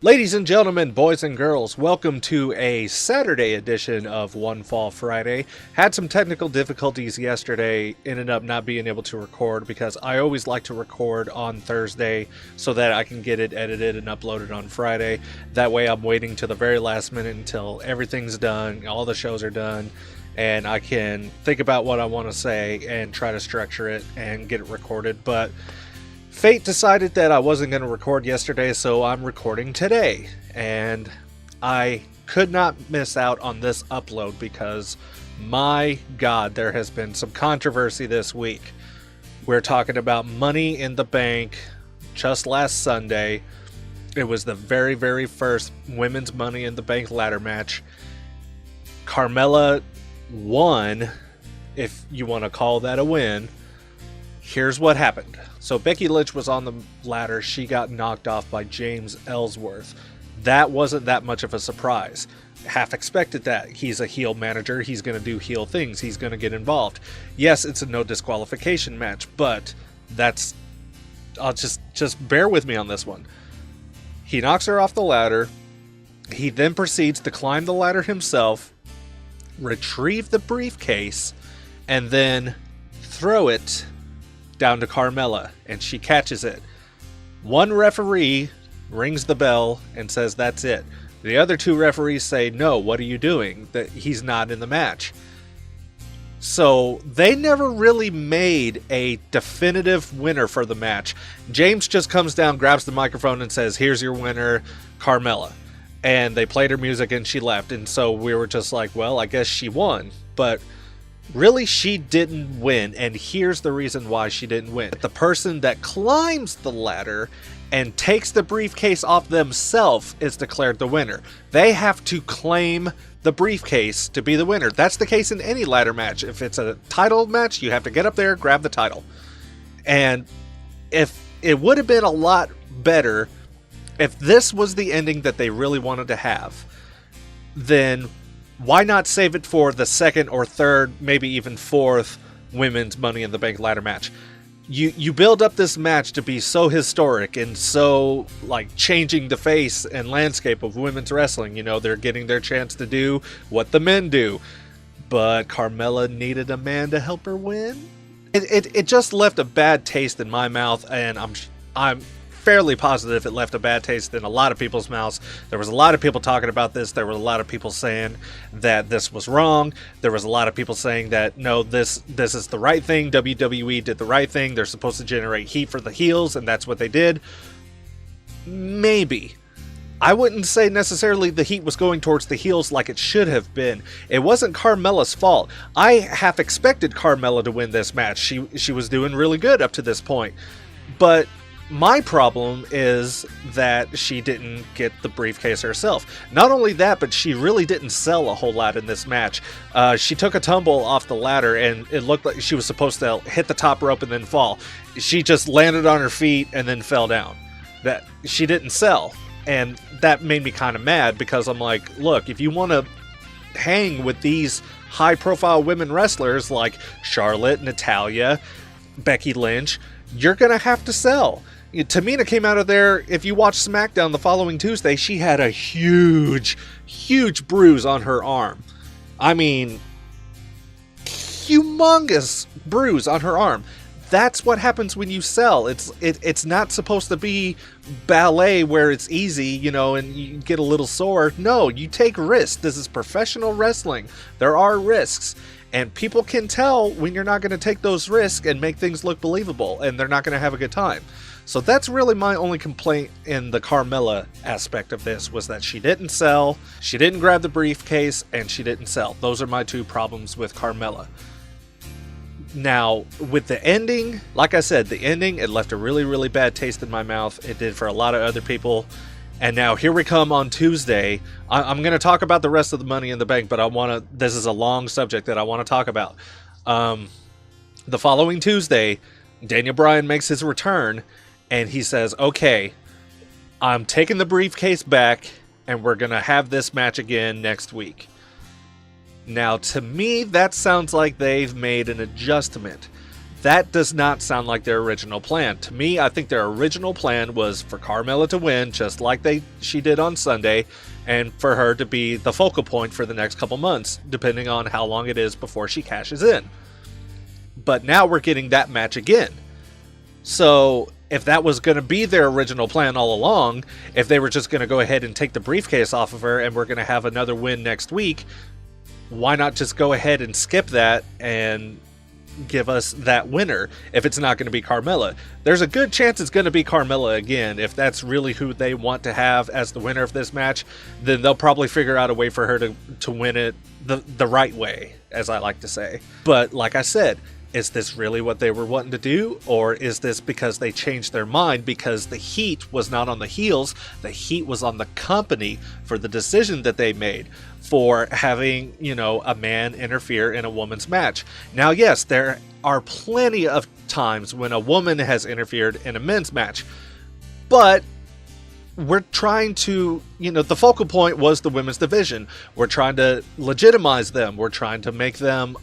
Ladies and gentlemen, boys and girls, welcome to a Saturday edition of One Fall Friday. Had some technical difficulties yesterday, ended up not being able to record because I always like to record on Thursday so that I can get it edited and uploaded on Friday. That way I'm waiting to the very last minute until everything's done, all the shows are done, and I can think about what I want to say and try to structure it and get it recorded. But fate decided that I wasn't going to record yesterday, so I'm recording today. And I could not miss out on this upload because, my God, there has been some controversy this week. We're talking about Money in the Bank just last Sunday. It was the very, very first women's Money in the Bank ladder match. Carmella won, if you want to call that a win. Here's what happened. So Becky Lynch was on the ladder. She got knocked off by James Ellsworth. That wasn't that much of a surprise. Half expected that. He's a heel manager. He's going to do heel things. He's going to get involved. Yes, it's a no disqualification match, but that's... I'll just bear with me on this one. He knocks her off the ladder. He then proceeds to climb the ladder himself, retrieve the briefcase, and then throw it down to Carmella, and she catches it. One referee rings the bell and says that's it. The other two referees say, no, what are you doing? That he's not in the match. So they never really made a definitive winner for the match. James just comes down, grabs the microphone and says, here's your winner, Carmella. And they played her music and she left. And so we were just like, well, I guess she won. But really, she didn't win, and here's the reason why she didn't win. The person that climbs the ladder and takes the briefcase off themselves is declared the winner. They have to claim the briefcase to be the winner. That's the case in any ladder match. If it's a title match, you have to get up there, grab the title. And if it would have been a lot better if this was the ending that they really wanted to have, then why not save it for the second or third, maybe even fourth women's Money in the Bank ladder match? You build up this match to be so historic and so, like, changing the face and landscape of women's wrestling. You know, they're getting their chance to do what the men do. But Carmella needed a man to help her win. It just left a bad taste in my mouth, and I'm fairly positive it left a bad taste in a lot of people's mouths. There was a lot of people talking about this. There were a lot of people saying that this was wrong. There was a lot of people saying that, no, this is the right thing. WWE did the right thing. They're supposed to generate heat for the heels, and that's what they did. Maybe. I wouldn't say necessarily the heat was going towards the heels like it should have been. It wasn't Carmella's fault. I half expected Carmella to win this match. She was doing really good up to this point. But my problem is that she didn't get the briefcase herself. Not only that, but she really didn't sell a whole lot in this match. She took a tumble off the ladder, and it looked like she was supposed to hit the top rope and then fall. She just landed on her feet and then fell down. That she didn't sell. And that made me kind of mad because I'm like, look, if you want to hang with these high-profile women wrestlers like Charlotte, Natalya, Becky Lynch, you're going to have to sell. Tamina came out of there. If you watch SmackDown the following Tuesday, she had a huge bruise on her arm. I mean, humongous bruise on her arm. That's what happens when you sell. It's not supposed to be ballet where it's easy, you know, and you get a little sore. No, you take risks. This is professional wrestling. There are risks. And people can tell when you're not going to take those risks and make things look believable, and they're not going to have a good time. So that's really my only complaint in the Carmella aspect of this, was that she didn't sell, she didn't grab the briefcase, and she didn't sell. Those are my two problems with Carmella. Now, with the ending, like I said, the ending, it left a really bad taste in my mouth. It did for a lot of other people. And now here we come on Tuesday. I'm going to talk about the rest of the Money in the Bank, but this is a long subject that I want to talk about. The following Tuesday, Daniel Bryan makes his return, and he says, okay, I'm taking the briefcase back, and we're going to have this match again next week. Now, to me, that sounds like they've made an adjustment. That does not sound like their original plan. To me, I think their original plan was for Carmella to win, just like she did on Sunday, and for her to be the focal point for the next couple months, depending on how long it is before she cashes in. But now we're getting that match again. So if that was going to be their original plan all along, if they were just going to go ahead and take the briefcase off of her and we're going to have another win next week, why not just go ahead and skip that and give us that winner if it's not going to be Carmella? There's a good chance it's going to be Carmella again. If that's really who they want to have as the winner of this match, then they'll probably figure out a way for her to win it the right way, as I like to say. But like I said, is this really what they were wanting to do? Or is this because they changed their mind because the heat was not on the heels, the heat was on the company for the decision that they made for having, a man interfere in a woman's match? Now, yes, there are plenty of times when a woman has interfered in a men's match, but we're trying to, the focal point was the women's division. We're trying to legitimize them. We're trying to make them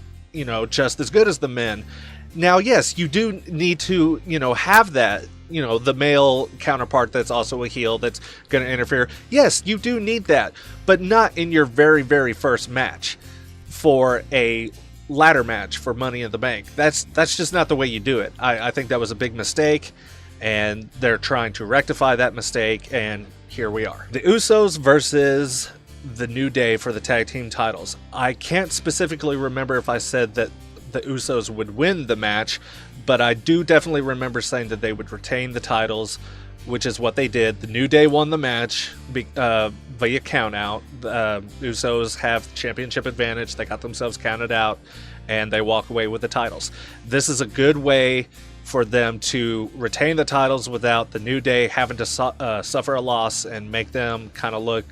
just as good as the men. Now, yes, you do need to, have that, the male counterpart that's also a heel that's going to interfere. Yes, you do need that, but not in your very, very first match for a ladder match for Money in the Bank. That's just not the way you do it. I think that was a big mistake, and they're trying to rectify that mistake, and here we are. The Usos versus the New Day for the tag team titles. I can't specifically remember if I said that the Usos would win the match, but I do definitely remember saying that they would retain the titles, which is what they did. The New Day won the match via count out. The Usos have championship advantage. They got themselves counted out, and they walk away with the titles. This is a good way for them to retain the titles without the New Day having to suffer a loss and make them kind of look,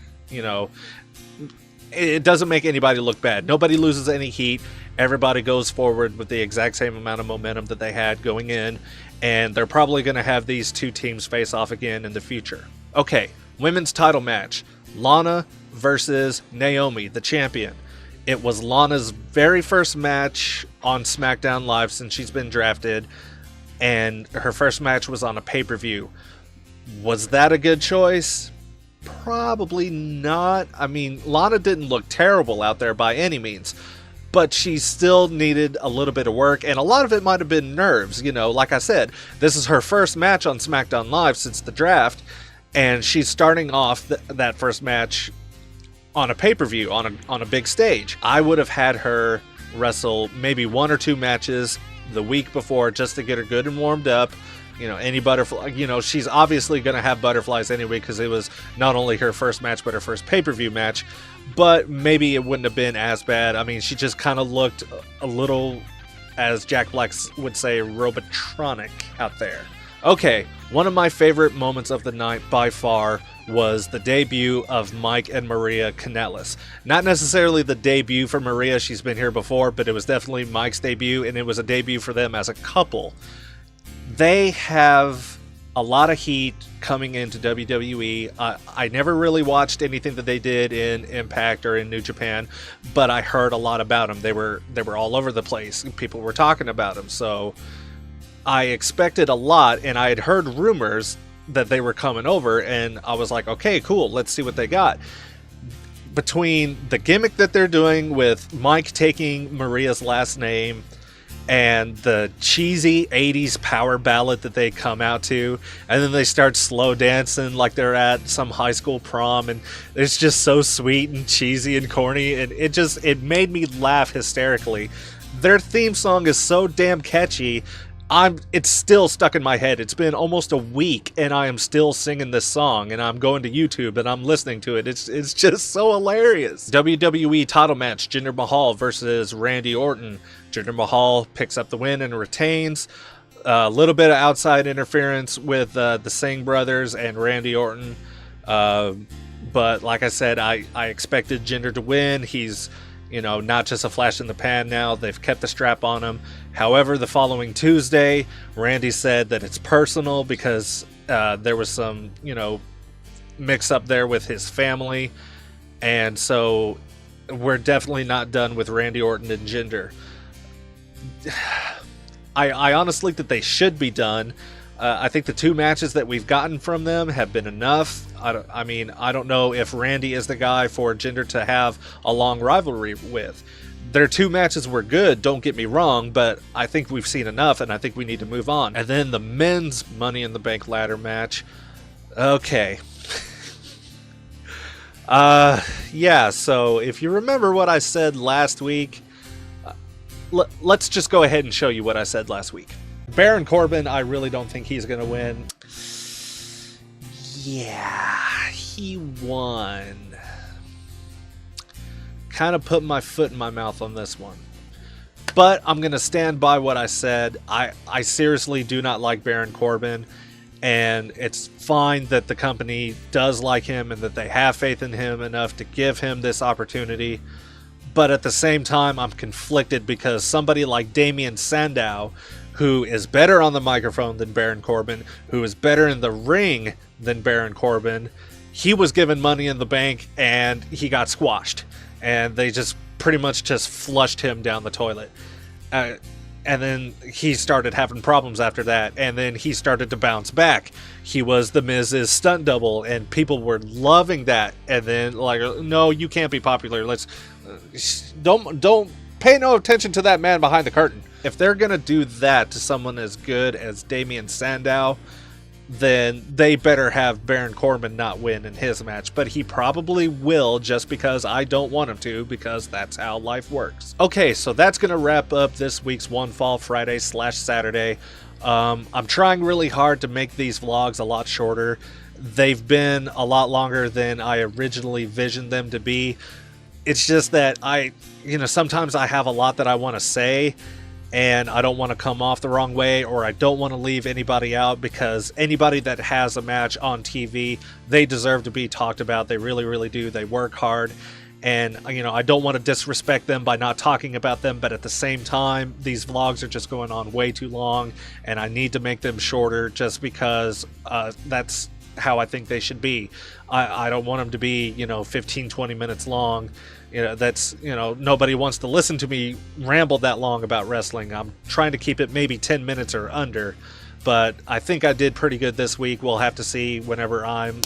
it doesn't make anybody look bad. Nobody loses any heat. Everybody goes forward with the exact same amount of momentum that they had going in, and they're probably going to have these two teams face off again in the future. Okay, women's title match. Lana versus Naomi, the champion. It was Lana's very first match on SmackDown Live since she's been drafted, and her first match was on a pay-per-view. Was that a good choice? Probably not. I mean, Lana didn't look terrible out there by any means, but she still needed a little bit of work, and a lot of it might have been nerves. Like I said, this is her first match on SmackDown Live since the draft, and she's starting off that first match on a pay-per-view, on a big stage. I would have had her wrestle maybe one or two matches the week before just to get her good and warmed up. Any butterfly, she's obviously going to have butterflies anyway because it was not only her first match but her first pay-per-view match, but maybe it wouldn't have been as bad. I mean, she just kind of looked a little, as Jack Black would say, robotronic out there. Okay, one of my favorite moments of the night by far was the debut of Mike and Maria Kanellis. Not necessarily the debut for Maria, she's been here before, but it was definitely Mike's debut, and it was a debut for them as a couple. They have a lot of heat coming into WWE. I never really watched anything that they did in Impact or in New Japan, but I heard a lot about them. They were all over the place. People were talking about them, so I expected a lot, and I had heard rumors that they were coming over, and I was like, okay, cool, let's see what they got. Between the gimmick that they're doing with Mike taking Maria's last name and the cheesy 80s power ballad that they come out to, and then they start slow dancing like they're at some high school prom, and it's just so sweet and cheesy and corny, and it made me laugh hysterically. Their theme song is so damn catchy. It's still stuck in my head. It's been almost a week and I am still singing this song, and I'm going to YouTube and I'm listening to it. It's just so hilarious. WWE title match, Jinder Mahal versus Randy Orton. Jinder Mahal picks up the win and retains. A little bit of outside interference with the Singh brothers and Randy Orton. But like I said, I expected Jinder to win. He's not just a flash in the pan now. They've kept the strap on him. However, the following Tuesday, Randy said that it's personal because there was some, mix up there with his family. And so we're definitely not done with Randy Orton and Jinder. I honestly think that they should be done. I think the 2 matches that we've gotten from them have been enough. I mean, I don't know if Randy is the guy for Jinder to have a long rivalry with. Their 2 matches were good, don't get me wrong, but I think we've seen enough, and I think we need to move on. And then the men's Money in the Bank ladder match. Okay. Yeah, so if you remember what I said last week, let's just go ahead and show you what I said last week. Baron Corbin, I really don't think he's going to win. Yeah, he won. Kind of put my foot in my mouth on this one. But I'm going to stand by what I said. I seriously do not like Baron Corbin. And it's fine that the company does like him and that they have faith in him enough to give him this opportunity. But at the same time, I'm conflicted because somebody like Damien Sandow, who is better on the microphone than Baron Corbin, who is better in the ring than Baron Corbin, he was given Money in the Bank and he got squashed. And they just pretty much just flushed him down the toilet. And then he started having problems after that. And then he started to bounce back. He was the Miz's stunt double and people were loving that. And then like, no, you can't be popular. Let's don't pay no attention to that man behind the curtain. If they're going to do that to someone as good as Damien Sandow, then they better have Baron Corbin not win in his match. But he probably will, just because I don't want him to, because that's how life works. Okay, so that's going to wrap up this week's One Fall Friday / Saturday. I'm trying really hard to make these vlogs a lot shorter. They've been a lot longer than I originally visioned them to be. It's just that sometimes I have a lot that I want to say, and I don't want to come off the wrong way, or I don't want to leave anybody out, because anybody that has a match on TV, they deserve to be talked about. They really, really do. They work hard, and I don't want to disrespect them by not talking about them, but at the same time, these vlogs are just going on way too long, and I need to make them shorter just because that's how I think they should be. I don't want them to be 15-20 minutes long. Nobody wants to listen to me ramble that long about wrestling. I'm trying to keep it maybe 10 minutes or under, but I think I did pretty good this week. We'll have to see whenever I'm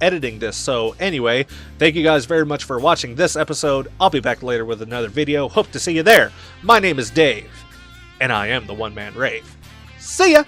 editing this. So anyway, thank you guys very much for watching this episode. I'll be back later with another video. Hope to see you there. My name is Dave, and I am the One Man Rave. See ya!